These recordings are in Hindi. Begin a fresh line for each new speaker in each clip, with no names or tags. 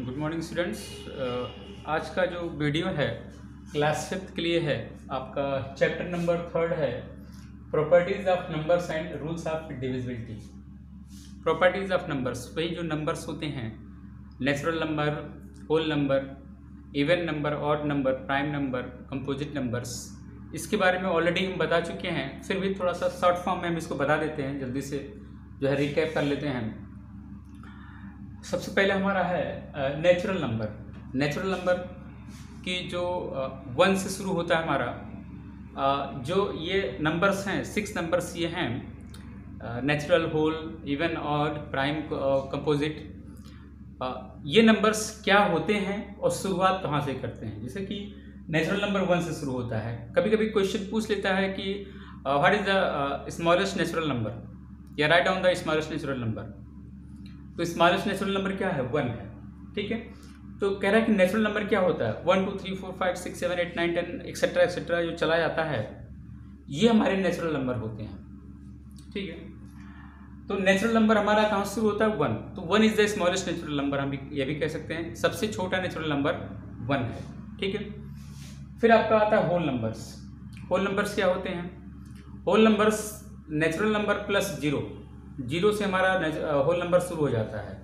Good morning students. आज का जो वीडियो है क्लास 5th के लिए है। आपका चैप्टर नंबर 3 है properties of numbers and rules of divisibility. Properties of numbers, वही जो नंबर्स होते हैं, natural number, whole number, even number, odd number, prime number, composite numbers, इसके बारे में ऑलरेडी हम बता चुके हैं। फिर भी थोड़ा सा शॉर्ट फॉर्म में हम इसको बता देते हैं, जल्दी से जो है रिकैप कर लेते हैं। सबसे पहले हमारा है नेचुरल नंबर। नेचुरल नंबर की जो 1 से शुरू होता है हमारा, जो ये नंबर्स हैं 6 नंबर्स ये हैं, natural, whole, even, odd, prime, composite. ये नंबर्स क्या होते हैं और शुरुआत कहाँ से करते हैं। जैसे कि नेचुरल नंबर 1 से शुरू होता है। कभी कभी क्वेश्चन पूछ लेता है कि what is the smallest natural number, या right down the smallest natural number. तो स्मॉलेस्ट नेचुरल नंबर क्या है? 1 है। ठीक है, तो कह रहा है कि नेचुरल नंबर क्या होता है? 1 2 3 4 5 6 7 8 9 10 एक्सेट्रा एक्सेट्रा जो चला जाता है, ये हमारे नेचुरल नंबर होते हैं। ठीक है, तो नेचुरल नंबर हमारा कहाँ से शुरू होता है? 1। तो 1 is the smallest natural number, हम ये भी कह सकते हैं। सबसे छोटा नेचुरल नंबर 1 है। ठीक है, फिर आपका आता है होल नंबर्स। होल नंबर्स क्या होते हैं? Whole numbers natural number plus zero से हमारा होल नंबर शुरू हो जाता है।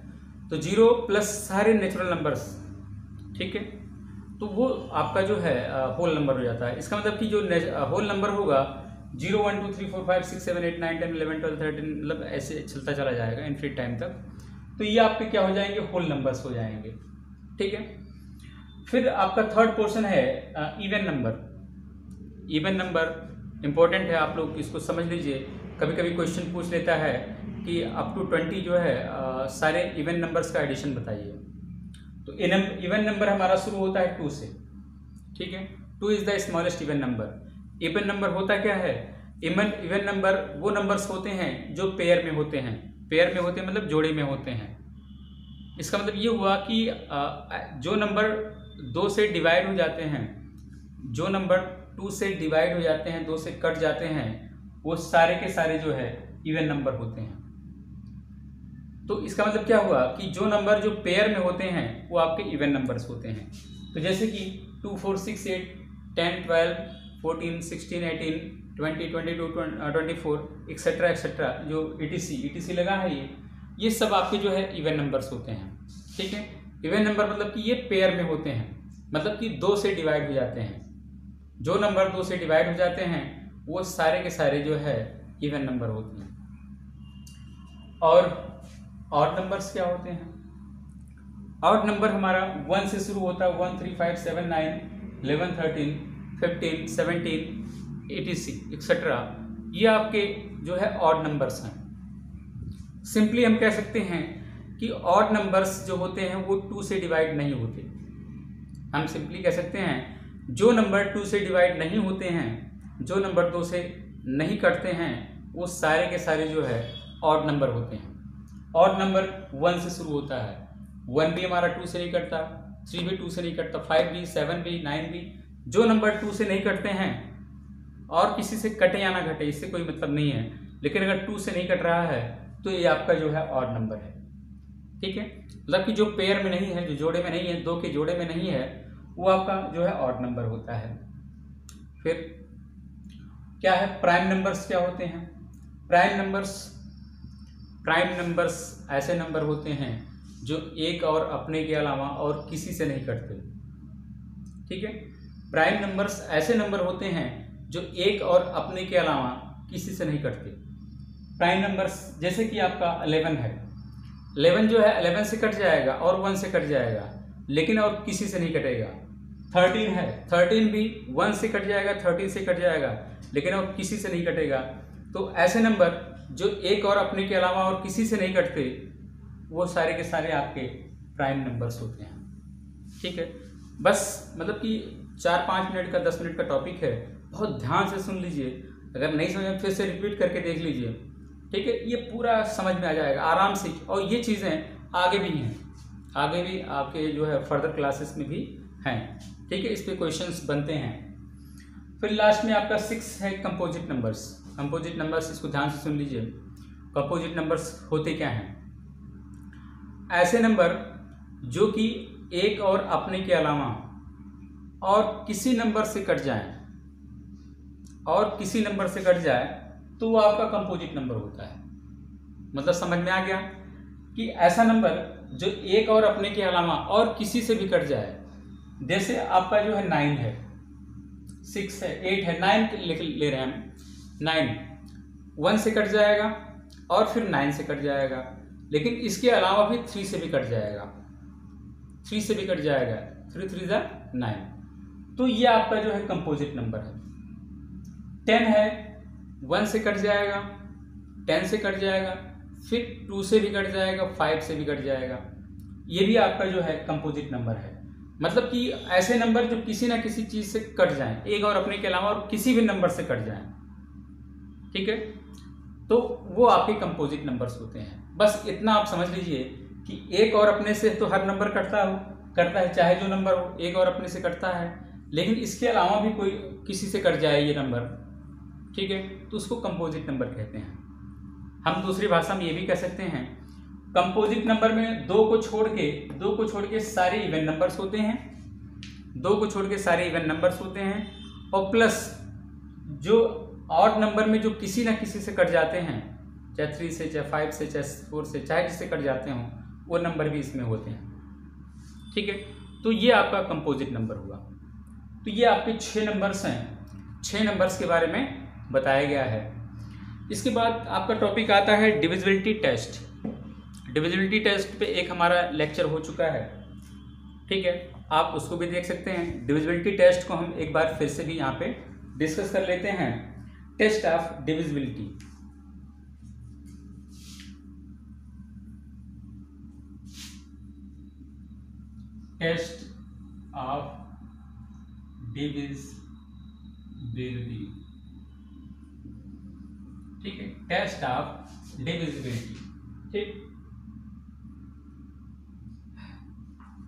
तो 0 प्लस सारे नेचुरल नंबर्स, ठीक है, तो वो आपका जो है होल नंबर हो जाता है। इसका मतलब कि जो होल नंबर होगा 0 1 2 3 4 5 6 7 8 9 10 11 12 13, मतलब ऐसे चलता चला जाएगा इनफिनिट टाइम तक। तो ये आपके क्या हो जाएंगे? होल नंबर्स हो जाएंगे। ठीक है, फिर आपका थर्ड पोर्शन है even number. Even number important है, आप लोग इसको समझ लीजिए। कभी कभी क्वेश्चन पूछ लेता है कि अप टू 20 जो है सारे इवन नंबर्स का एडिशन बताइए। तो इवन नंबर हमारा शुरू होता है 2 से। ठीक है, 2 is the smallest even number. Even number होता क्या है? इवन नंबर वो नंबर्स होते हैं जो पेयर में होते हैं। पेयर में होते हैं मतलब जोड़े में होते हैं। इसका मतलब ये हुआ कि जो नंबर 2 से डिवाइड हो जाते हैं, जो नंबर 2 से डिवाइड हो जाते हैं, 2 से कट जाते हैं, वो सारे के सारे जो है इवन नंबर होते हैं। तो इसका मतलब क्या हुआ कि जो नंबर जो पेयर में होते हैं वो आपके इवन नंबर्स होते हैं। तो जैसे कि 2 4 6 8 10 12 14 16 18 20 22 24 एक्सेट्रा एक्सेट्रा, जो ETC लगा है, ये सब आपके जो है इवन नंबर्स होते हैं। ठीक है, इवन नंबर मतलब कि ये पेयर में होते हैं, मतलब कि 2 से डिवाइड हो जाते हैं। जो नंबर 2 से डिवाइड हो जाते हैं वो सारे के सारे जो है इवन नंबर होते हैं। और ऑड नंबर्स क्या होते हैं? ऑड नंबर हमारा 1 से शुरू होता है। 1 3 5 7 9 11 13 15 17 etc एक्सेट्रा, ये आपके जो है ऑड नंबर्स हैं। सिंपली हम कह सकते हैं कि ऑड नंबर्स जो होते हैं वो 2 से डिवाइड नहीं होते। हम सिंपली कह सकते हैं जो नंबर 2 से डिवाइड नहीं होते हैं, जो नंबर 2 से नहीं कटते हैं, वो सारे के सारे जो है ऑड नंबर होते हैं। ऑड नंबर 1 से शुरू होता है। 1 भी हमारा 2 से नहीं कटता, 3 भी 2 से नहीं कटता, 5 भी, 7 भी, 9 भी। जो नंबर 2 से नहीं कटते हैं, और किसी से कटे या ना घटे इससे कोई मतलब नहीं है, लेकिन अगर 2 से नहीं कट रहा है तो ये आपका जो है ऑड नंबर है। ठीक है, मतलब कि जो पेयर में नहीं है, जो जोड़े में नहीं है, 2 के जोड़े में नहीं है, वो आपका जो है ऑड नंबर होता है। फिर क्या है? प्राइम नंबर्स क्या होते हैं? प्राइम नंबर्स ऐसे नंबर होते हैं जो एक और अपने के अलावा और किसी से नहीं कटते। ठीक है, प्राइम नंबर्स ऐसे नंबर होते हैं जो एक और अपने के अलावा किसी से नहीं कटते। प्राइम नंबर्स जैसे कि आपका 11 है। 11 जो है 11 से कट जाएगा और 1 से कट जाएगा, लेकिन और किसी से नहीं कटेगा। 13 है, 13 भी 1 से कट जाएगा, 13 से कट जाएगा, लेकिन और किसी से नहीं कटेगा। तो ऐसे नंबर जो एक और अपने के अलावा और किसी से नहीं कटते, वो सारे के सारे आपके प्राइम नंबर्स होते हैं। ठीक है, बस मतलब कि 4-5 मिनट का 10 मिनट का टॉपिक है, बहुत ध्यान से सुन लीजिए। अगर नहीं समझ फिर से रिपीट करके देख लीजिए। ठीक है, ये पूरा समझ में आ जाएगा आराम से। और ये चीज़ें आगे भी हैं, आगे भी आपके जो है फर्दर क्लासेस में भी हैं। ठीक है, इस पे क्वेश्चंस बनते हैं। फिर लास्ट में आपका 6 है कंपोजिट नंबर्स। कंपोजिट नंबर्स, इसको ध्यान से सुन लीजिए। कंपोजिट नंबर्स होते क्या हैं? ऐसे नंबर जो कि एक और अपने के अलावा और किसी नंबर से कट जाए तो वो आपका कंपोजिट नंबर होता है। मतलब समझ में आ गया कि ऐसा नंबर जो एक और अपने के अलावा और किसी से भी कट जाए, जैसे आपका जो है 9 है, 6 है, 8 है, 9 ले रहे हैं हम, 9 1 से कट जाएगा और फिर 9 से कट जाएगा, लेकिन इसके अलावा भी 3 से भी कट जाएगा, 3 से भी कट जाएगा, 3 3 जा 9। तो ये आपका जो है कंपोजिट नंबर है। 10 है, 1 से कट जाएगा, 10 से कट जाएगा, फिर 2 से भी कट जाएगा, 5 से भी कट जाएगा। ये भी आपका जो है कंपोजिट नंबर है। मतलब कि ऐसे नंबर जो किसी ना किसी चीज से कट जाएं, एक और अपने के अलावा और किसी भी नंबर से कट जाएं, ठीक है, तो वो आपके कंपोजिट नंबर्स होते हैं। बस इतना आप समझ लीजिए कि एक और अपने से तो हर नंबर करता है, चाहे जो नंबर हो एक और अपने से कटता है, लेकिन इसके अलावा भी कोई किसी से कट जाए ये नंबर, ठीक है, तो उसको कंपोजिट नंबर कहते हैं। हम दूसरी भाषा में ये भी कह सकते हैं, कंपोजिट नंबर में दो को छोड़ के सारे इवन नंबर्स होते हैं, और प्लस जो ऑड नंबर में जो किसी ना किसी से कट जाते हैं, चाहे 3 से, चाहे 5 से, चाहे 4 से, चाहे जिससे कट जाते हों, वो नंबर भी इसमें होते हैं, ठीक है। तो ये आपका कंपोजिट नंबर हुआ। तो ये आपके 6 नंबर्स हैं, 6 नंबर्स के बारे में बताया गया है। इसके बाद आपका टॉपिक आता है डिविजिबिलिटी टेस्ट। डिविजिबिलिटी टेस्ट पे एक हमारा लेक्चर हो चुका है, ठीक है, आप उसको भी देख सकते हैं। डिविजिबिलिटी टेस्ट को हम एक बार फिर से भी यहाँ पे डिस्कस कर लेते हैं। Test of divisibility. Test of divisibility, ठीक है, टेस्ट ऑफ डिविजिबिलिटी, ठीक।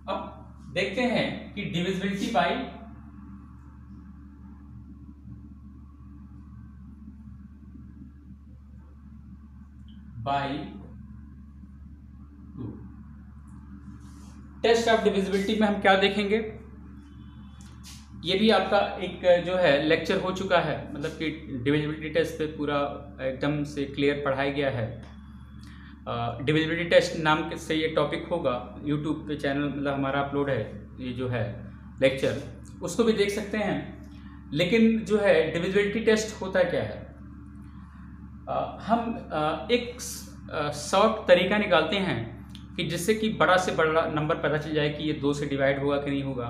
अब देखते हैं कि divisibility by two. Test of divisibility में हम क्या देखेंगे, ये भी आपका एक जो है लेक्चर हो चुका है। मतलब कि डिविजिबिलिटी टेस्ट पे पूरा एकदम से क्लियर पढ़ाया गया है। डिविजिबिलिटी टेस्ट नाम से ये टॉपिक होगा, यूट्यूब पे चैनल मतलब हमारा अपलोड है, ये जो है लेक्चर, उसको भी देख सकते हैं। लेकिन जो है डिविजिबिलिटी टेस्ट होता क्या है, हम एक शॉर्ट तरीका निकालते हैं कि जिससे कि बड़ा से बड़ा नंबर पता चल जाए कि ये 2 से डिवाइड होगा कि नहीं होगा,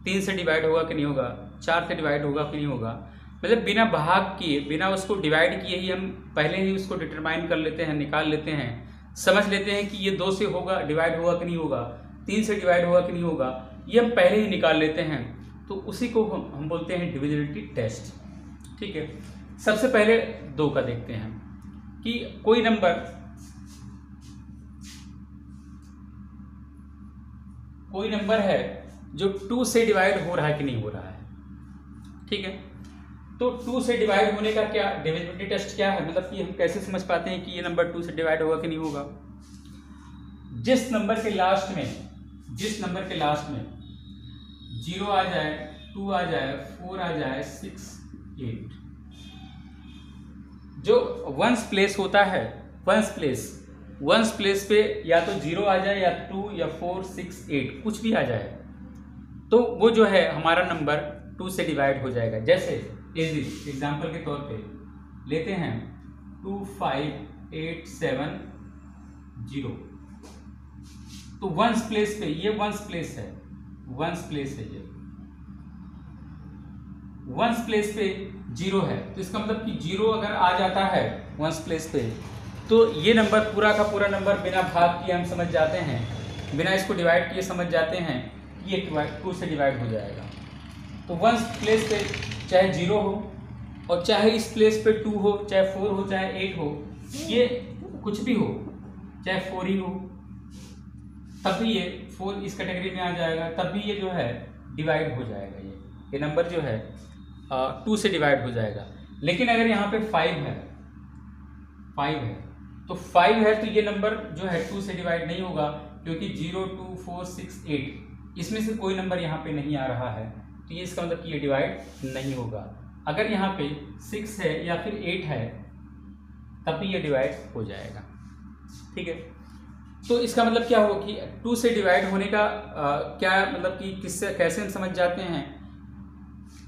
3 से डिवाइड होगा कि नहीं होगा, 4 से डिवाइड होगा कि नहीं होगा। मतलब बिना भाग किए, बिना उसको डिवाइड किए ही हम पहले ही उसको डिटरमाइन कर लेते हैं, निकाल लेते हैं, समझ लेते हैं कि ये 2 से होगा डिवाइड होगा कि नहीं होगा, 3 से डिवाइड होगा कि नहीं होगा, ये हम पहले ही निकाल लेते हैं। तो उसी को हम बोलते हैं डिविजिबिलिटी टेस्ट, ठीक है। सबसे पहले 2 का देखते हैं कि कोई नंबर है जो 2 से डिवाइड हो रहा है कि नहीं हो रहा है, ठीक है। तो 2 से डिवाइड होने का क्या डिविजिबिलिटी टेस्ट क्या है, मतलब कि हम कैसे समझ पाते हैं कि ये नंबर 2 से डिवाइड होगा कि नहीं होगा। जिस नंबर के लास्ट में 0 आ जाए, 2 आ जाए, 4 आ जाए, 6 8, जो वंस प्लेस होता है, वंस प्लेस पे या तो 0 आ जाए या 2 या 4 6 8 कुछ भी आ जाए, तो वो जो है हमारा नंबर 2 से डिवाइड हो जाएगा। जैसे एग्जाम्पल के तौर पे लेते हैं 2 5 8 7 0, तो वंस प्लेस पे, ये वंस प्लेस है, ये वंस प्लेस पे 0 है, तो इसका मतलब कि 0 अगर आ जाता है वंस प्लेस पे, तो ये नंबर पूरा का पूरा नंबर बिना भाग किए हम समझ जाते हैं, बिना इसको डिवाइड किए समझ जाते हैं कि ये 2 से डिवाइड हो जाएगा। तो वंस प्लेस पे चाहे 0 हो और चाहे इस प्लेस पे 2 हो, चाहे 4 हो, चाहे 8 हो, ये कुछ भी हो, चाहे 4 ही हो, तब भी ये 4 इस कैटेगरी में आ जाएगा, तब भी ये जो है डिवाइड हो जाएगा। ये नंबर जो है 2 से डिवाइड हो जाएगा। लेकिन अगर यहाँ पे 5 है, तो 5 है तो ये नंबर जो है 2 से डिवाइड नहीं होगा, क्योंकि 0 2 4 6 8 इसमें से कोई नंबर यहाँ पे नहीं आ रहा है, तो ये इसका मतलब कि ये डिवाइड नहीं होगा। अगर यहाँ पे 6 है या फिर 8 है तब भी ये डिवाइड हो जाएगा। ठीक है, तो इसका मतलब क्या होगा कि 2 से डिवाइड होने का क्या मतलब कि किससे कैसे हम समझ जाते हैं,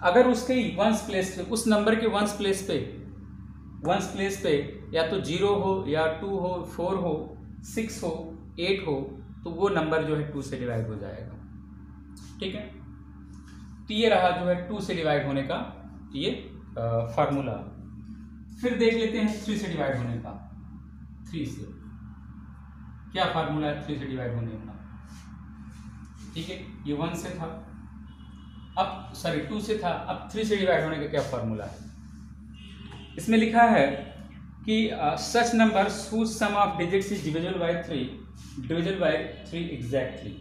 अगर उसके वंस प्लेस पे, उस नंबर के वंस प्लेस पे या तो 0 हो या 2 हो 4 हो 6 हो 8 हो, तो वो नंबर जो है 2 से डिवाइड हो जाएगा। ठीक है, तो ये रहा जो है 2 से डिवाइड होने का ये फार्मूला। फिर देख लेते हैं 3 से डिवाइड होने का। 3 से क्या फार्मूला है 3 से डिवाइड होने का? ठीक है, ये 1 से था, अब सॉरी 2 से था, अब 3 से डिवाइड होने का क्या फार्मूला है? इसमें लिखा है कि such numbers whose sum of digits is divisible by 3 exactly।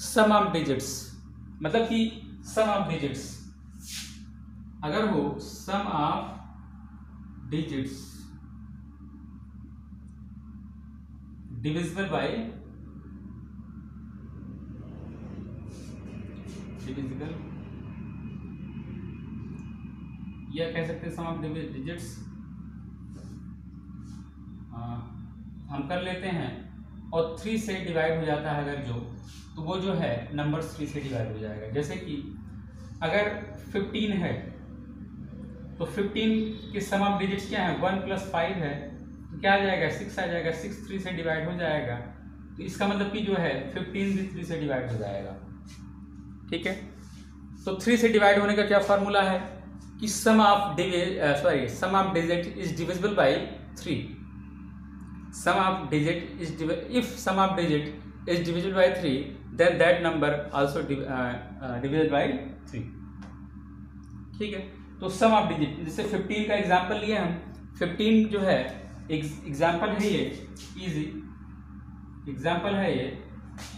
Sum of digits मतलब कि सम ऑफ डिजिट्स अगर हो सम ऑफ डिजिट्स डिविजिबल या कह सकते हैं सम ऑफ डिजिट्स, हम कर लेते हैं, और 3 से डिवाइड हो जाता है अगर जो, तो वो जो है नंबर 3 से डिवाइड हो जाएगा। जैसे कि अगर 15 है तो 15 के सम ऑफ डिजिट्स क्या है 1 + 5 है, तो क्या आ जाएगा 6 आ जाएगा, 6 3 से डिवाइड हो जाएगा, तो इसका मतलब कि जो है 15 भी 3 से डिवाइड हो जाएगा। ठीक है, तो 3 से डिवाइड होने का क्या फार्मूला है कि sum of digit is divisible by 3। Sum of digit is if sum of digit is divisible by 3, then that number also divisible by 3। ठीक है, तो सम ऑफ डिजिट जैसे 15 का एग्जांपल लिए हम, 15 जो है एग्जांपल है ये, इजी एग्जांपल है ये,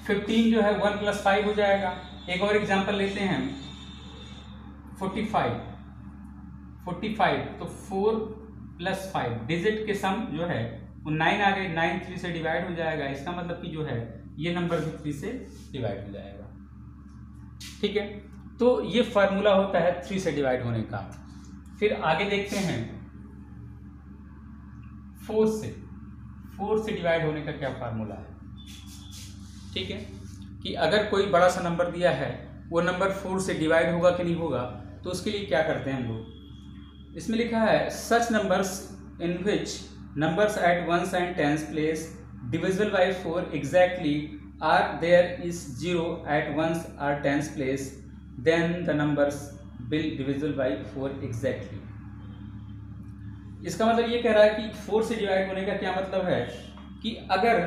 15 जो है 1 + 5 हो जाएगा। एक और एग्जांपल लेते हैं 45, तो 4 + 5 डिजिट के सम जो है वो 9 आ गए, 9 3 से डिवाइड हो जाएगा, इसका मतलब कि जो है ये नंबर भी 3 से डिवाइड हो जाएगा। ठीक है, तो ये फार्मूला होता है 3 से डिवाइड होने का। फिर आगे देखते हैं 4 से डिवाइड होने का क्या फार्मूला है। ठीक है, कि अगर कोई बड़ा सा नंबर दिया है, वो नंबर 4 से डिवाइड होगा कि नहीं होगा, तो उसके लिए क्या करते हैं हम लोग, इसमें लिखा है such numbers in which numbers at ones and tens place divisible by 4 exactly are there is 0 at ones or tens place, then the numbers will divisible by 4 exactly। इसका मतलब ये कह रहा है कि 4 से डिवाइड होने का क्या मतलब है कि अगर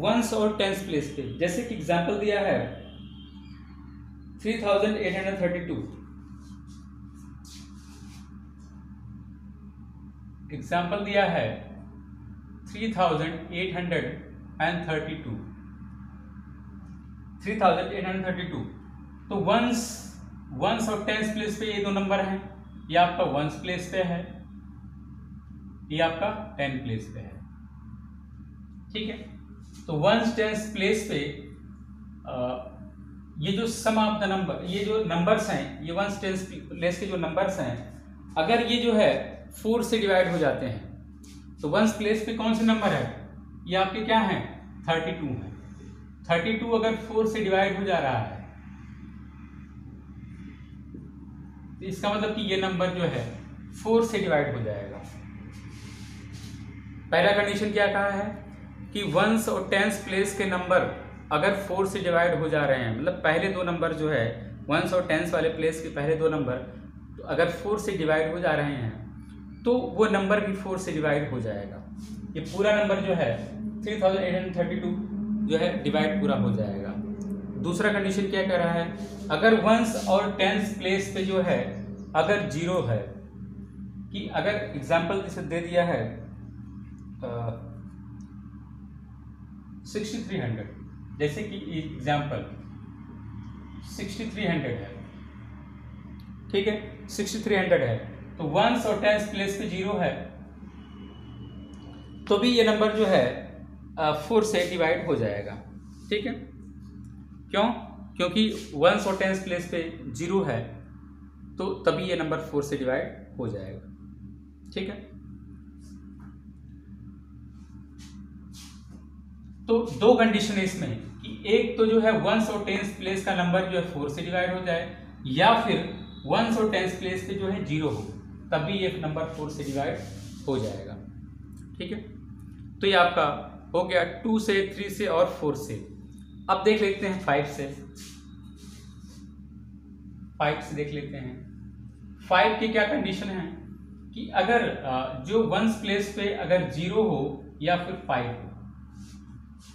वंस और टेंस प्लेस पे, जैसे कि एग्जांपल दिया है 3832, एग्जांपल दिया है 3832, तो वंस और टेंस प्लेस पे ये दो नंबर हैं, ये आपका वंस प्लेस पे है, ये आपका टेन प्लेस पे है। ठीक है, तो वंस टेंस प्लेस पे ये जो सम ऑफ द नंबर, ये जो नंबर्स हैं, ये वंस टेंस प्लेस के जो नंबर्स हैं, अगर ये जो है 4 से डिवाइड हो जाते हैं, तो वंस प्लेस पे कौन से नंबर है, ये आपके क्या है 32 है। 32 अगर 4 से डिवाइड हो जा रहा है, तो इसका मतलब कि ये नंबर जो है 4 से डिवाइड हो जाएगा। पहला कंडीशन क्या कहा है कि वंस और टेंस प्लेस के नंबर अगर 4 से डिवाइड हो जा रहे हैं, मतलब पहले दो नंबर जो है वंस और टेंस वाले प्लेस के पहले दो नंबर तो अगर 4 से डिवाइड हो जा रहे हैं, तो वो नंबर भी 4 से डिवाइड हो जाएगा। ये पूरा नंबर जो है 3832 जो है डिवाइड पूरा हो जाएगा। दूसरा कंडीशन क्या कह रहा है, अगर वंस और टेंस प्लेस पे जो है अगर 0 है, कि अगर एग्जाम्पल जैसे दे दिया है 6300, जैसे कि एग्जाम्पल 6300 है, ठीक है 6300 है, तो वंस और टेंस प्लेस पे 0 है, तो भी ये नंबर जो है 4 से डिवाइड हो जाएगा। ठीक है, क्यों? क्योंकि वंस और टेंस प्लेस पे 0 है, तो तभी ये नंबर 4 से डिवाइड हो जाएगा। ठीक है, तो दो कंडीशन है इसमें कि एक तो जो है वंस और टेंस प्लेस का नंबर जो है 4 से डिवाइड हो जाए, या फिर वंस और टेंस प्लेस पे जो है 0 हो, तभी ये नंबर 4 से डिवाइड हो जाएगा। ठीक है, तो ये आपका हो गया 2 से, 3 से और 4 से। अब देख लेते हैं 5 से। 5 से देख लेते हैं। 5 की क्या कंडीशन है कि अगर जो वंस प्लेस पे अगर 0 हो या फिर 5 हो,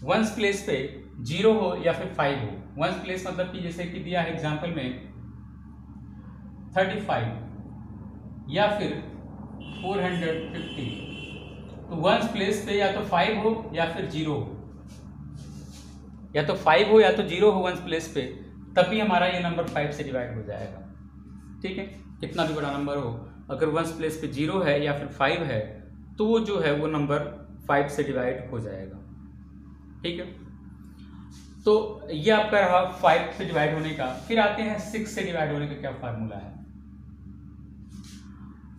वंस प्लेस पे 0 हो या फिर 5 हो। वंस प्लेस मतलब कि जैसे कि दिया है एग्जांपल में 35 या फिर 450, तो वंस प्लेस पे या तो 5 हो या फिर 0 हो, या तो 5 हो या तो 0 हो वंस प्लेस पे, तभी हमारा ये नंबर 5 से डिवाइड हो जाएगा। ठीक है, कितना भी बड़ा नंबर हो, अगर वंस प्लेस पे 0 है या फिर 5 है, तो वो जो है वो नंबर 5 से डिवाइड हो जाएगा। ठीक है, तो ये आपका रहा 5 से डिवाइड होने का। फिर आते हैं 6 से डिवाइड होने का क्या फार्मूला है।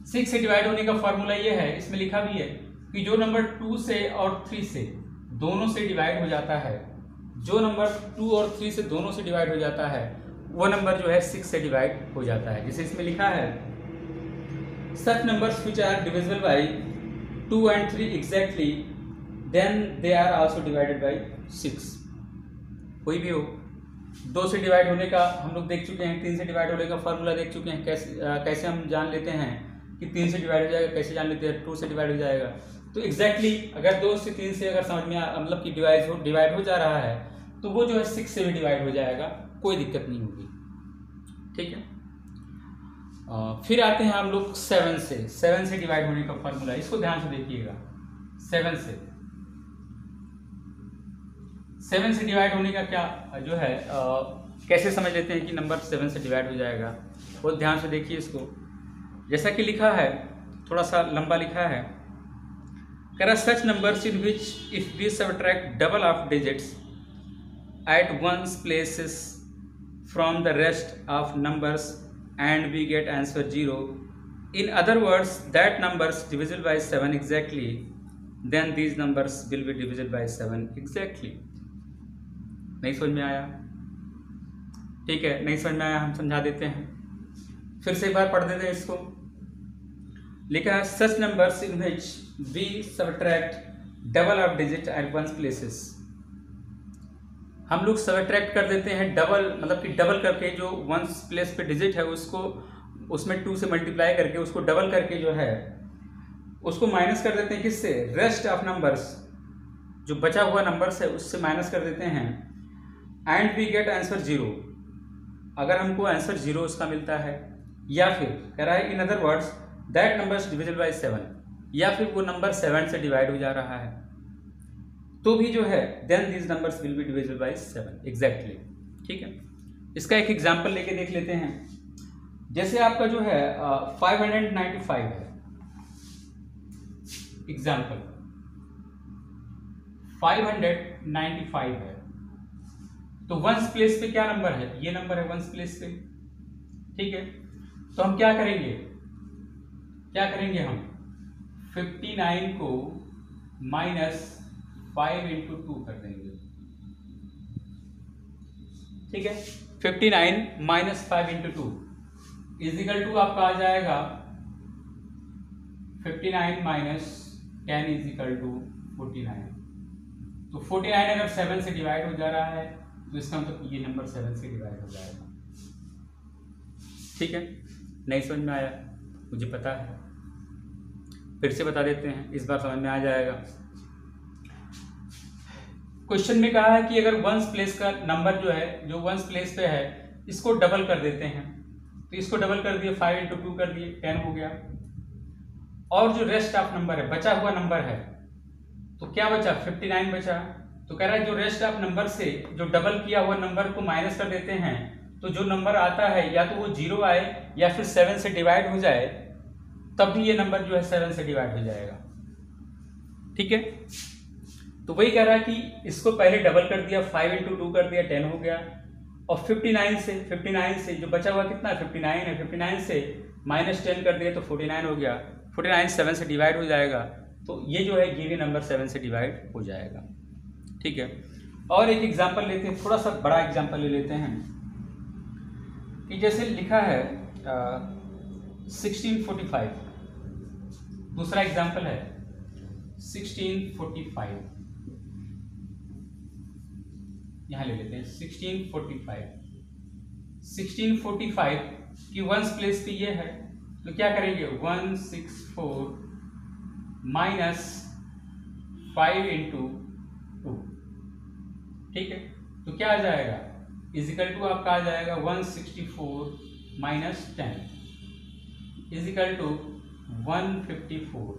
6 से डिवाइड होने का फार्मूला ये है, इसमें लिखा भी है कि जो नंबर 2 से और 3 से दोनों से डिवाइड हो जाता है, जो नंबर 2 और 3 से दोनों से डिवाइड हो जाता है, वो नंबर जो है 6 से डिवाइड हो जाता है। जैसे इसमें लिखा है such numbers which are divisible by 2 and 3 exactly, then they are also divided by 6। कोई भी हो, 2 से डिवाइड होने का हम लोग देख चुके हैं, 3 से डिवाइड होने का फार्मूला देख चुके हैं, कैसे हम जान लेते हैं कि 3 से डिवाइड हो जाएगा, कैसे जान लेते हैं 2 से डिवाइड हो जाएगा। तो एग्जैक्टली अगर 2 से 3 से अगर समझ में मतलब कि डिवाइड हो जा रहा है, तो वो जो है 6 से भी डिवाइड हो जाएगा, कोई दिक्कत नहीं होगी। ठीक है, फिर आते हैं हम लोग 7 से। 7 से डिवाइड होने का फार्मूला, इसको ध्यान से देखिएगा। 7 से डिवाइड होने का क्या जो है कैसे समझ लेते हैं कि नंबर 7 से डिवाइड हो जाएगा, बहुत ध्यान से देखिए इसको। जैसा कि लिखा है, थोड़ा सा लंबा लिखा है, कह रहा such numbers in which if we subtract double of digits at one's places from the rest of numbers and we get answer 0. In other words, that numbers divisible by 7 exactly, then these numbers will be divisible by 7 exactly. नहीं समझ में आया? ठीक है, नहीं समझ में आया, हम समझा देते हैं। फिर से एक बार पढ़ देते हैं इसको। लिखा है such numbers in which we subtract double of digit at one's places। हम लोग सबट्रैक्ट कर देते हैं डबल, मतलब कि डबल करके जो वंस प्लेस पे डिजिट है उसको उसमें 2 से मल्टीप्लाई करके उसको डबल करके जो है उसको माइनस कर देते हैं। किससे? रेस्ट ऑफ नंबर्स, जो बचा हुआ नंबर्स है उससे माइनस कर देते हैं। एंड वी गेट आंसर 0, अगर हमको आंसर 0 उसका मिलता है, या फिर कह रहा है in other words that numbers divisible by 7, या फिर वो नंबर 7 से डिवाइड हो जा रहा है, तो भी जो है then these numbers will be divisible by 7 exactly. ठीक है, इसका एक एग्जांपल लेके देख लेते हैं। जैसे आपका जो है 595 है, एग्जांपल 595 है, तो वंस प्लेस पे क्या नंबर है? ये नंबर है वंस प्लेस पे। ठीक है, तो हम क्या करेंगे हम 59 को -5 × 2 कर देंगे। ठीक है, 59 - 5 × 2 इजिकल टू आपका आ जाएगा 59 - 10 इजिकल टू 49। तो 49 अगर 7 से डिवाइड हो जा रहा है, तो इसका मतलब ये नंबर 7 से डिवाइड हो जाएगा। ठीक है, नहीं समझ में आया? मुझे पता है, फिर से बता देते हैं, इस बार समझ में आ जाएगा। क्वेश्चन में कहा है कि अगर वंस प्लेस का नंबर जो है, जो वंस प्लेस पे है, इसको डबल कर देते हैं, तो इसको डबल कर दिए, 5 × 2 कर दिए, 10 हो गया। और जो रेस्ट ऑफ नंबर है, बचा हुआ नंबर है, तो क्या बचा? 59 बचा। तो कह रहा है जो रेस्ट ऑफ नंबर से जो डबल किया हुआ नंबर को माइनस कर देते हैं, तो जो नंबर आता है या तो वो 0 आए या फिर 7 से डिवाइड हो जाए, तब भी ये नंबर जो है 7 से डिवाइड हो जाएगा। ठीक है, तो वही कह रहा है कि इसको पहले डबल कर दिया, 5 इंटू 2 कर दिया, 10 हो गया। और 59 से जो बचा हुआ कितना है, 59 है, 59 से -10 कर दिया तो 49 हो गया। 49 7 से डिवाइड हो जाएगा, तो ये जो है ये भी नंबर 7 से डिवाइड हो जाएगा। ठीक है, और एक एग्जांपल लेते हैं, थोड़ा सा बड़ा एग्जांपल ले लेते हैं कि जैसे लिखा है 1645। दूसरा एग्जांपल है 1645, यहां ले लेते हैं 1645। 1645 की वंस प्लेस पे ये है, तो क्या करेंगे, 164 माइनस 5 इंटू 2। ठीक है, तो क्या आ जाएगा, इजिकल टू आपका आ जाएगा 164 माइनस 10 इजिकल टू 154।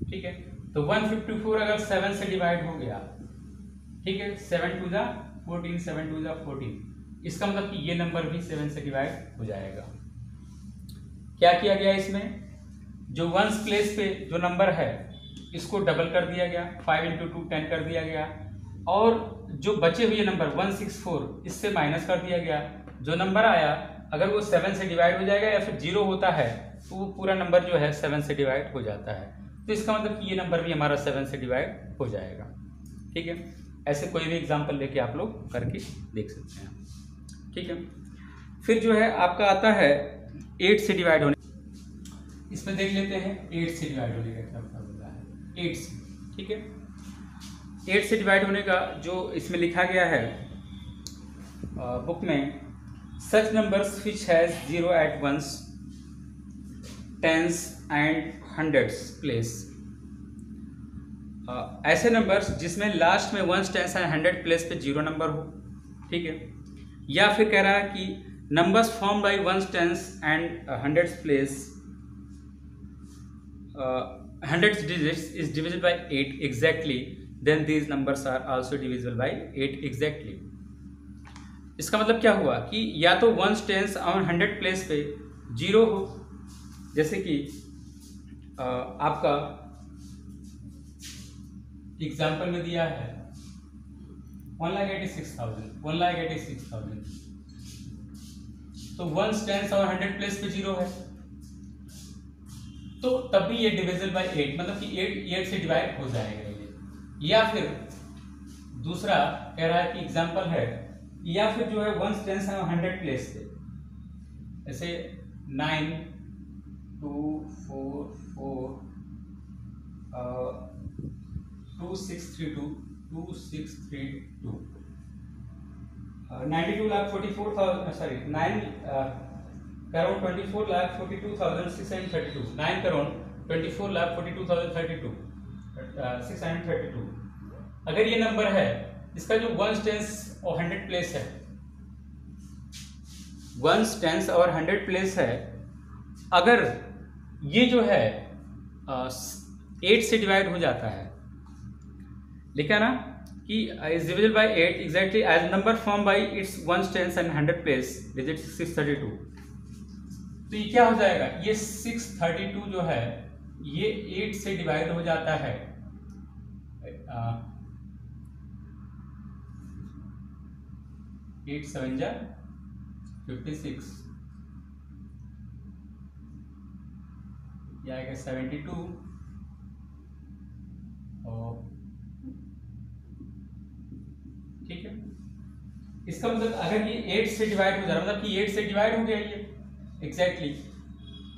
ठीक है, तो 154 अगर 7 से डिवाइड हो गया, ठीक है, 7 2 जा 14, 7 2 जा 14, इसका मतलब कि ये नंबर भी 7 से डिवाइड हो जाएगा। क्या किया गया, इसमें जो वंस प्लेस पे जो नंबर है इसको डबल कर दिया गया, 5 इंटू 2 10 कर दिया गया, और जो बचे हुए नंबर 164 इससे माइनस कर दिया गया। जो नंबर आया अगर वो 7 से डिवाइड हो जाएगा या फिर 0 होता है तो वो पूरा नंबर जो है 7 से डिवाइड हो जाता है। तो इसका मतलब कि ये नंबर भी हमारा 7 से डिवाइड हो जाएगा। ठीक है, ऐसे कोई भी एग्जांपल लेके आप लोग करके देख सकते हैं। ठीक है, फिर जो है आपका आता है 8 से डिवाइड होने, इसमें देख लेते हैं 8 से डिवाइड होने का क्या फॉर्मूला है, 8 से। ठीक है, 8 से डिवाइड होने का जो इसमें लिखा गया है बुक में, such numbers which has 0 at ones, tens and hundreds place. ऐसे नंबर्स जिसमें लास्ट में ones, tens and hundred place पे 0 नंबर हो। ठीक है, या फिर कह रहा है कि numbers form by ones, tens and hundreds place, hundreds digits is divisible by 8 exactly, then these numbers are also divisible by 8 exactly। इसका मतलब क्या हुआ कि या तो वंस, टेंस और 100 प्लेस पे 0 हो, जैसे कि आपका एग्जाम्पल में दिया है 1,86,000, तो वंस, टेंस और 100 प्लेस पे 0 है, तो तब भी ये डिविजिबल बाय 8, मतलब कि 8 से डिवाइड हो जाएगा। या फिर दूसरा कह रहा है कि एग्जांपल है, या फिर जो है वंस, टेंस और 100 प्लेस पे, जैसे 9 2 4 4 2632 2632 92,44,000 सॉरी 9 करोड़ 24,42,632 9 करोड़ 24,42,632 632। अगर ये नंबर है, इसका जो वंस, टेंस और 100 प्लेस है, वंस, टेंस और 100 प्लेस है, अगर ये जो है 8 से डिवाइड हो जाता है, लिखा ना कि is divisible by 8 exactly as number form by its ones, tens and 100 place digit 632। तो ये क्या हो जाएगा, ये 632 जो है ये 8 से डिवाइड हो जाता है 8 7 जा 56, ये आएगा 72 और ठीक है। इसका मतलब अगर ये 8 से डिवाइड हो जा रहा है, मतलब कि 8 से डिवाइड हो गया, ये एग्जैक्टली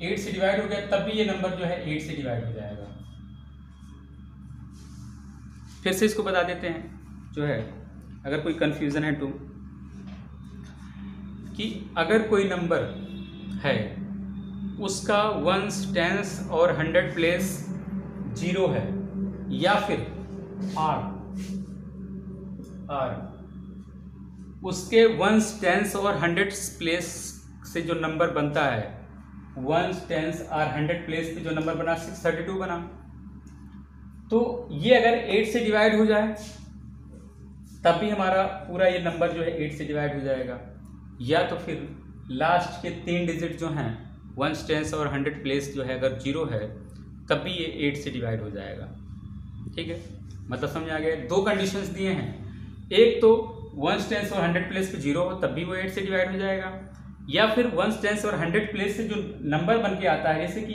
8 से डिवाइड हो गया, तब भी ये नंबर जो है 8 से डिवाइड हो जाएगा। फिर से इसको बता देते हैं, जो है अगर कोई कंफ्यूजन है तो, कि अगर कोई नंबर है उसका वंस, टेंस और 100 प्लेस 0 है, या फिर आर उसके वंस, टेंस और 100 प्लेस से जो नंबर बनता है, वंस, टेंस और 100 प्लेस पे जो नंबर बना 632 बना, तो ये अगर 8 से डिवाइड हो जाए तब भी हमारा पूरा ये नंबर जो है 8 से डिवाइड हो जाएगा, या तो फिर लास्ट के 3 डिजिट जो हैं वंस, टेंस और 100 प्लेस जो है अगर 0 है तब भी ये 8 से डिवाइड हो जाएगा। ठीक है, मतलब समझ आ गया। दो कंडीशंस दिए हैं, एक तो 1s टेंस और 100 प्लेस पे 0 हो तब भी वो 8 से डिवाइड हो जाएगा, या फिर 1s टेंस और 100 प्लेस से जो नंबर बन के आता है, जैसे कि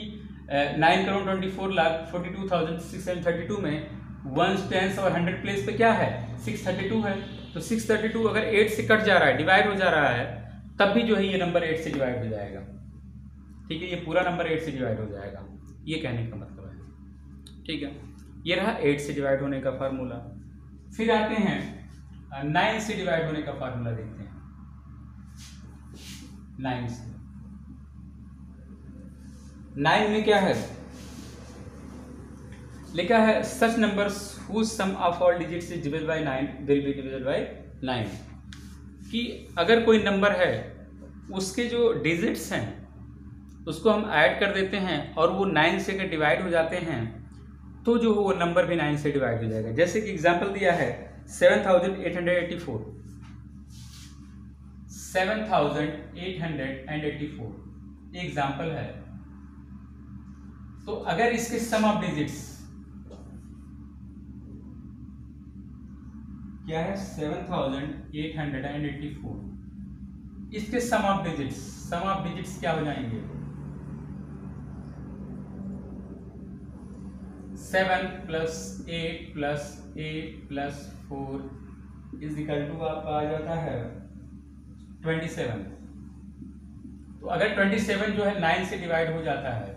9,24,42,632 में 1s टेंस और 100 प्लेस पे क्या है 632 है, तो 632 अगर 8 से कट जा रहा है, डिवाइड हो जा रहा है, तब भी जो है ये नंबर 8 से डिवाइड हो जाएगा। ठीक है, ये पूरा नंबर 8 से डिवाइड हो जाएगा, ये कहने का मतलब है। ठीक है, ये रहा 8 से डिवाइड होने का फार्मूला। फिर आते हैं 9 से डिवाइड होने का फार्मूला देखते हैं। 9 से 9 में क्या है लिखा है, such numbers whose sum of all digits is divisible by 9 will be divisible by 9, कि अगर कोई नंबर है उसके जो डिजिट्स हैं उसको हम ऐड कर देते हैं और वो 9 से अगर डिवाइड हो जाते हैं तो जो वो नंबर भी 9 से डिवाइड हो जाएगा। जैसे कि एग्जांपल दिया है 7,884, 7,884 एग्जांपल है। तो अगर इसके सम ऑफ डिजिट्स क्या है 7,884, इसके सम ऑफ डिजिट्स क्या हो जाएंगे 7 + 8 + 8 + 4 = आपका आ जाता है 27। तो अगर 27 जो है 9 से डिवाइड हो जाता है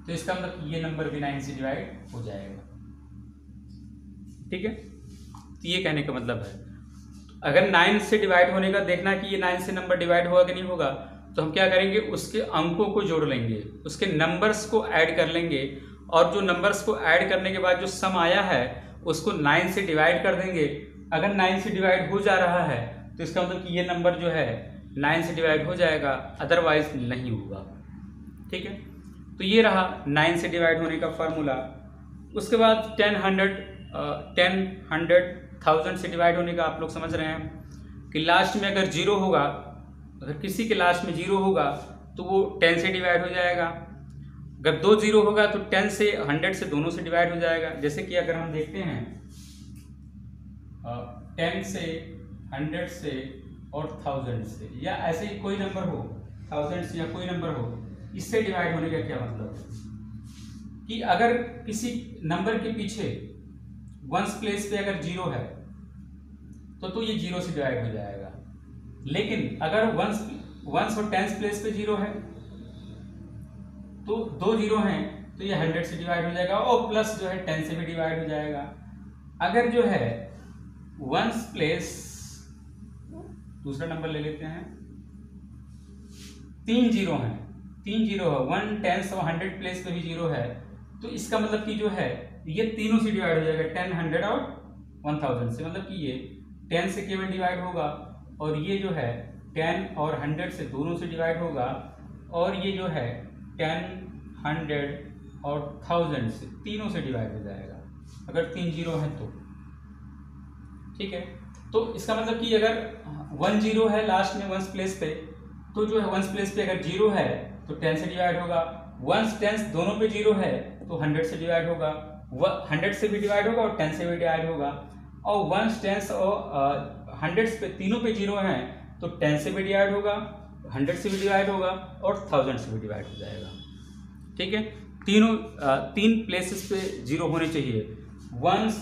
तो इसका मतलब ये नंबर भी 9 से डिवाइड हो जाएगा। ठीक है, तो ये कहने का मतलब है अगर 9 से डिवाइड होने का देखना कि ये 9 से नंबर डिवाइड होगा कि नहीं होगा, तो हम क्या करेंगे, उसके अंकों को जोड़ लेंगे, उसके नंबर्स को ऐड कर लेंगे, और जो नंबर्स को ऐड करने के बाद जो सम आया है उसको 9 से डिवाइड कर देंगे। अगर 9 से डिवाइड हो जा रहा है तो इसका मतलब कि ये नंबर जो है 9 से डिवाइड हो जाएगा, अदरवाइज नहीं होगा। ठीक है, तो ये रहा 9 से डिवाइड होने का फार्मूला। उसके बाद 10, 100, 1000 से डिवाइड होने का आप लोग समझ रहे हैं कि लास्ट में अगर 0 होगा, अगर किसी के लास्ट में 0 होगा तो वो 10 से डिवाइड हो जाएगा। अगर 2 0 होगा तो 10 से 100 से दोनों से डिवाइड हो जाएगा। जैसे कि अगर हम देखते हैं 10 से 100 से और 1000 से, या ऐसे ही कोई नंबर हो 1000 से या कोई नंबर हो, इससे डिवाइड होने का क्या मतलब है कि अगर किसी नंबर के पीछे 1s प्लेस पे अगर 0 है तो ये 0 से डिवाइड हो जाएगा। लेकिन अगर 1s और 10s प्लेस पे 0 है तो 2 0 हैं तो ये 100 से डिवाइड हो जाएगा, और प्लस जो है 10 से भी डिवाइड हो जाएगा। अगर जो है 1s प्लेस, दूसरा नंबर ले लेते हैं, 3 0 हैं, 3 0 है, 1 10 और 100 प्लेस पे भी 0 है, तो इसका मतलब कि जो है ये तीनों से डिवाइड हो जाएगा, 10, 100 और 1000 से। मतलब कि ये 10 से केवल डिवाइड होगा, और ये जो है 10 और 100 से दोनों से डिवाइड होगा, और ये जो है 10, 100 और 1000 से तीनों से डिवाइड हो जाएगा अगर 3 0 है तो। ठीक है, तो इसका मतलब कि अगर 1 0 है लास्ट में 1s प्लेस पे, तो जो है 1s प्लेस पे अगर 0 है तो 10 से डिवाइड होगा, 1s 10 दोनों पे 0 है तो 100 से डिवाइड होगा, 100 से भी डिवाइड होगा और 10 से भी डिवाइड होगा, और 1s 10 और 100 पे तीनों पे 0 हैं तो 10 से भी डिवाइड होगा, 100 से भी डिवाइड होगा और 1000 से भी डिवाइड हो जाएगा। ठीक है, तीन प्लेसेस पे 0 होने चाहिए, 1s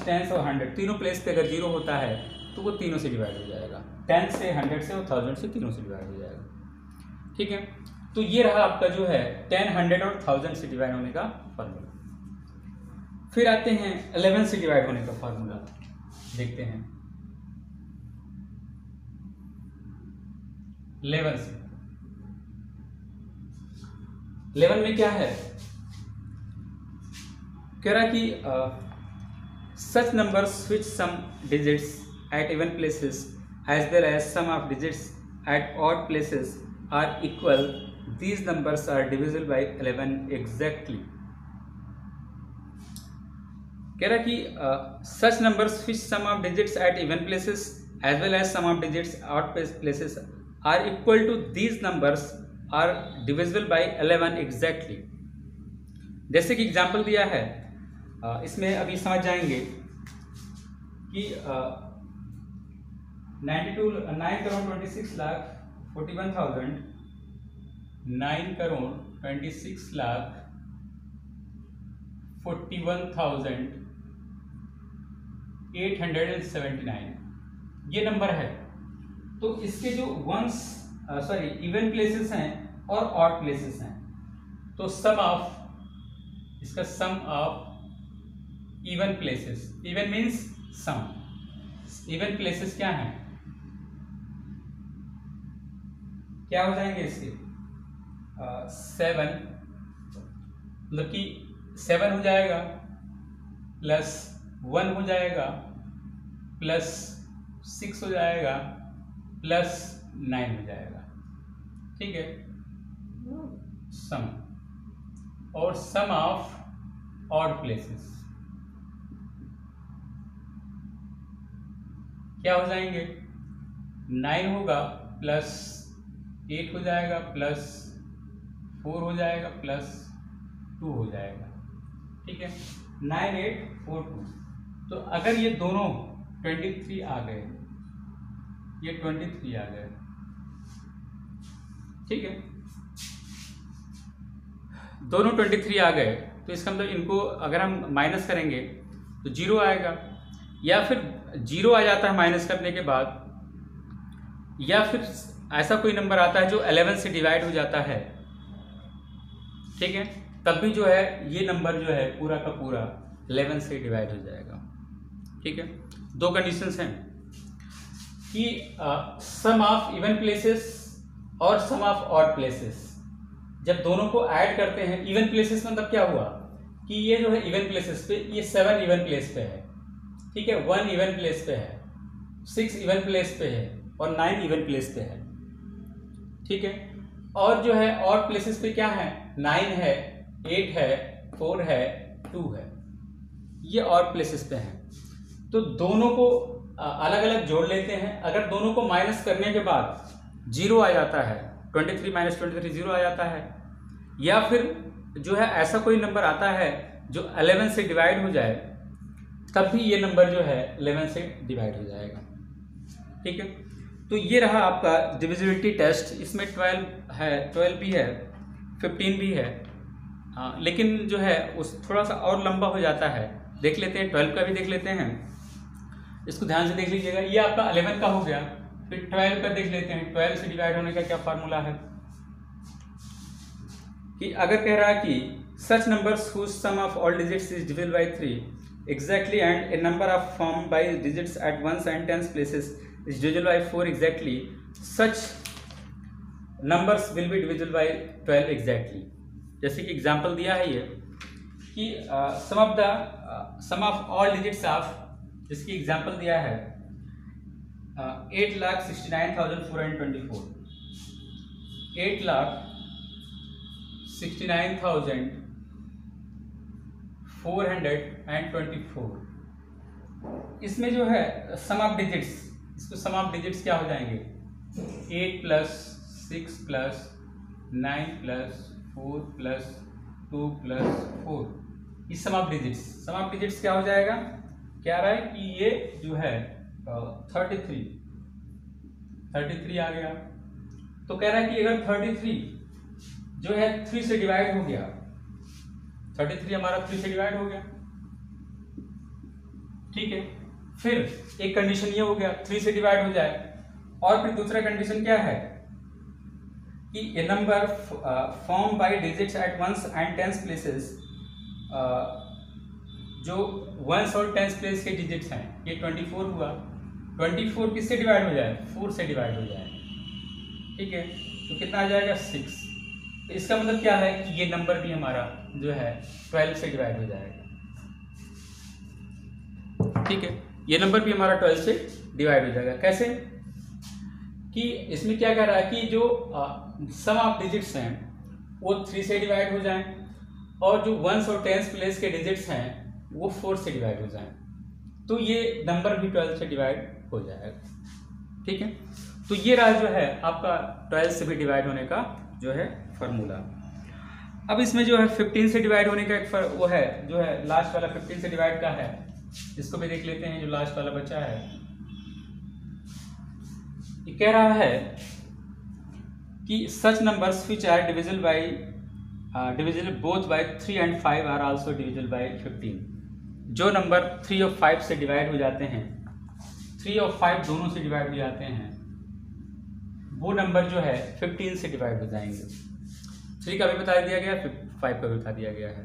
10 और 100 तीनों प्लेस पे अगर 0 होता है तो वो तीनों से डिवाइड हो जाएगा, 10 से 100 से और 1000 से तीनों से डिवाइड हो जाएगा। ठीक है, तो ये रहा आपका जो है 10, 100 और 1000 से डिवाइड होने का फार्मूला। फिर आते हैं 11 से डिवाइड होने का फार्मूला, देखते हैं 11 से। 11 में क्या है, कह रहा कि such numbers which sum digits at even places as well as sum of digits at odd places are equal, these numbers are divisible by 11 exactly। कह रहा कि such numbers which sum of digits at even places as well as sum of digits odd places are equal to these numbers are divisible by 11 exactly। जैसे कि एग्जाम्पल दिया है इसमें अभी समझ जाएंगे कि 9,26,41,000 9,26,41,879 ये नंबर है। तो इसके जो इवन प्लेसेस हैं और ऑड प्लेसेस हैं, तो इसका sum of even places, even means sum, even places क्या हैं, क्या हो जाएंगे इसके 7, मतलब कि 7 हो जाएगा, प्लस 1 हो जाएगा, प्लस 6 हो जाएगा, प्लस 9 हो जाएगा। ठीक है, सम और सम ऑफ ऑड प्लेसेस क्या हो जाएंगे, 9 होगा, प्लस 8 हो जाएगा, प्लस 4 हो जाएगा, प्लस 2 हो जाएगा। ठीक है, 9, 8, 4, 2। तो अगर ये दोनों 23 आ गए, ये 23 आ गए, ठीक है, दोनों 23 आ गए, तो इसका मतलब इनको अगर हम माइनस करेंगे तो 0 आएगा, या फिर 0 आ जाता है माइनस करने के बाद, या फिर ऐसा कोई नंबर आता है जो 11 से डिवाइड हो जाता है। ठीक है, तब भी जो है ये नंबर जो है पूरा का पूरा 11 से डिवाइड हो जाएगा। ठीक है, दो कंडीशंस हैं कि सम ऑफ इवन प्लेसेस और सम ऑफ ऑड प्लेसेस, जब दोनों को ऐड करते हैं, इवन प्लेसेस मतलब क्या हुआ कि ये जो है इवन प्लेसेस पे, ये 7 इवन प्लेस पे है, ठीक है, 1 इवन प्लेस पे है, 6 इवन प्लेस पे है और 9 इवन प्लेस पे है। ठीक है, और जो है ऑड प्लेसेस पे क्या है, 9 है, 8 है, 4 है, 2 है, ये ऑड प्लेसेस पे है। तो दोनों को अलग अलग जोड़ लेते हैं। अगर दोनों को माइनस करने के बाद 0 आ जाता है, 23 माइनस 23 0 आ जाता है, या फिर जो है ऐसा कोई नंबर आता है जो 11 से डिवाइड हो जाए, तब भी ये नंबर जो है 11 से डिवाइड हो जाएगा। ठीक है, तो ये रहा आपका डिविजिबिलिटी टेस्ट। इसमें 12 है, 12 भी है, 15 भी है, लेकिन जो है उस थोड़ा सा और लंबा हो जाता है। देख लेते हैं, 12 का भी देख लेते हैं, इसको ध्यान से देख लीजिएगा। ये आपका 11 का हो गया, फिर 12 का देख लेते हैं। 12 से डिवाइड होने का क्या फार्मूला है कि अगर कह रहा है कि such numbers whose sum of all digits is divisible by 3 exactly and a number of formed by digits at ones and tens places is divisible by 4 exactly, such numbers will be divisible by 12 exactly। जैसे कि एग्जांपल दिया है ये कि sum of all digits of, जिसकी एग्जांपल दिया है 8,69,424, 8,69,424। इसमें जो है सम ऑफ डिजिट्स, इसको सम ऑफ डिजिट्स क्या हो जाएंगे, 8 plus 6 plus 9 plus 4 plus 2 plus 4, ये sum of digits. Sum of digits क्या हो जाएगा, क्या रहा है कि ये जो है 33 आ गया। तो कह रहा है कि अगर 33 जो है 3 से डिवाइड हो गया, 33 हमारा 3 से डिवाइड हो गया, ठीक है, फिर एक कंडीशन ये हो गया 3 से डिवाइड हो जाए, और फिर दूसरा कंडीशन क्या है कि a number form by digits at ones and tens places, जो वंस और टेंस प्लेस के डिजिट्स हैं, ये 24 हुआ, 24 किससे डिवाइड हो जाए, 4 से डिवाइड हो जाए। ठीक है, तो कितना आ जाएगा, 6। तो इसका मतलब क्या है कि ये नंबर भी हमारा जो है 12 से डिवाइड हो जाएगा। ठीक है, ये नंबर भी हमारा 12 से डिवाइड हो जाएगा। कैसे कि इसमें क्या कह रहा है कि जो सम ऑफ डिजिट्स हैं वो 3 से डिवाइड हो जाएं, और जो वंस और टेंस प्लेस के डिजिट्स हैं वो 4 से डिवाइड हो जाएं, तो ये नंबर भी 12 से डिवाइड हो जाएगा। ठीक है, तो ये रहा जो है आपका 12 से भी डिवाइड होने का जो है फार्मूला। अब इसमें जो है 15 से डिवाइड होने का एक वो है, जो है लास्ट वाला 15 से डिवाइड का है, इसको भी देख लेते हैं। जो लास्ट वाला बचा है, ये कह रहा है कि such numbers which are divisible both by 3 and 5 are also divisible by 15। जो नंबर 3 और 5 से डिवाइड हो जाते हैं, 3 और 5 दोनों से डिवाइड हो जाते हैं, वो नंबर जो है 15 से डिवाइड हो जाएंगे। 3 का भी बता दिया गया है, 5 का भी बता दिया गया है।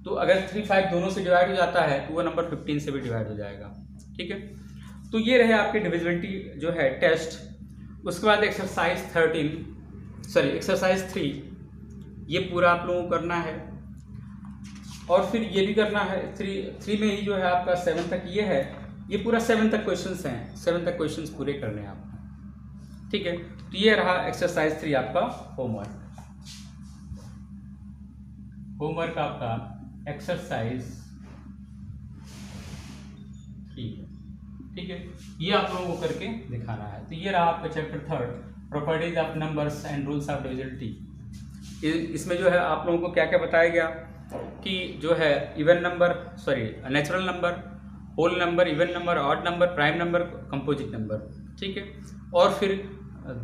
तो अगर 3, 5 दोनों से डिवाइड हो जाता है तो वो नंबर 15 से भी डिवाइड हो जाएगा। ठीक है, तो ये रहे आपके डिविजिबिलिटी जो है टेस्ट। उसके बाद एक्सरसाइज 3, ये पूरा आप लोगों को करना है। और फिर ये भी करना है 3 में ही जो है आपका 7 तक ये है, ये पूरा 7 तक क्वेश्चंस हैं, 7 तक क्वेश्चंस पूरे करने हैं आपको। ठीक है, तो ये रहा एक्सरसाइज 3 आपका होमवर्क आपका एक्सरसाइज 3। ठीक है, ये आप लोगों को करके दिखाना है। तो ये रहा आपका chapter 3, properties of numbers and rules of divisibility. इसमें जो है आप लोगों को क्या क्या बताया गया कि जो है natural number, whole number, even number, odd number, prime number, composite number. ठीक है, और फिर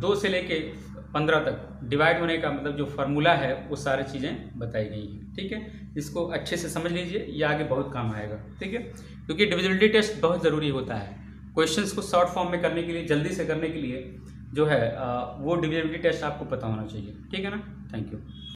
2 से लेके 15 तक डिवाइड होने का मतलब जो फार्मूला है वो सारी चीज़ें बताई गई हैं। ठीक है, इसको अच्छे से समझ लीजिए, ये आगे बहुत काम आएगा। ठीक है, क्योंकि डिविजिबिलिटी टेस्ट बहुत ज़रूरी होता है। क्वेश्चंस को शॉर्ट फॉर्म में करने के लिए, जल्दी से करने के लिए जो है वो डिविजिबिलिटी टेस्ट आपको पता होना चाहिए। ठीक है ना, थैंक यू।